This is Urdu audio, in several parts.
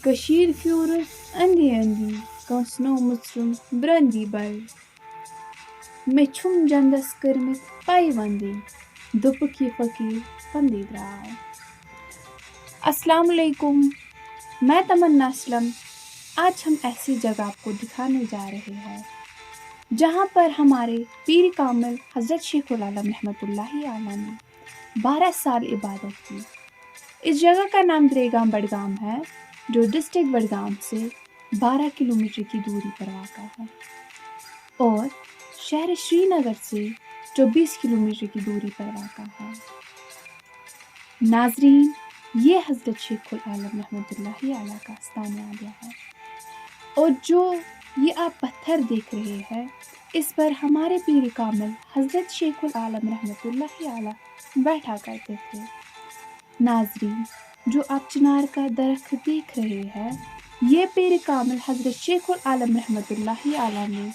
کشیر کیورس اندی اندی کانسنو مژرم برندی بل مے چھم جندس کرمت پائی وندی دپک یہ فقیر پندی درائے۔ السلام علیکم، میں تمنا اسلم۔ آج ہم ایسی جگہ کو دکھانے جا رہے ہیں جہاں پر ہمارے پیر کامل حضرت شیخ العالم رحمۃ اللہ علیہ نے 12 سال عبادت کی۔ اس جگہ کا نام دریگام بڈگام ہے جو ڈسٹرکٹ بڈگام سے 12 کلومیٹر کی دوری پر واقع ہے اور شہر شری نگر سے 24 کلومیٹر کی دوری پر واقع ہے۔ ناظرین، یہ حضرت شیخ العالم رحمۃ اللہ علیہ کا آستانہ عالیہ ہے اور جو یہ آپ پتھر دیکھ رہے ہیں اس پر ہمارے پیر کامل حضرت شیخ العالم رحمۃ اللہ علیہ بیٹھا کرتے تھے۔ ناظرین، جو آپ چنار کا درخت دیکھ رہے ہیں یہ پیر کامل حضرت شیخ العالم رحمۃ اللہ علیہ نے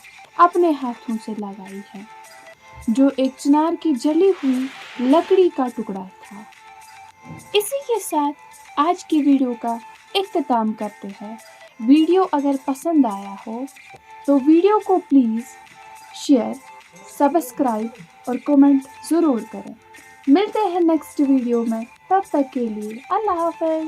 اپنے ہاتھوں سے لگائی ہے، جو ایک چنار کی جلی ہوئی لکڑی کا ٹکڑا تھا۔ اسی کے ساتھ آج کی ویڈیو کا اختتام کرتے ہیں۔ ویڈیو اگر پسند آیا ہو تو ویڈیو کو پلیز شیئر، سبسکرائب اور کمنٹ ضرور کریں۔ ملتے ہیں نیکسٹ ویڈیو میں، تب تک کے لیے اللہ حافظ۔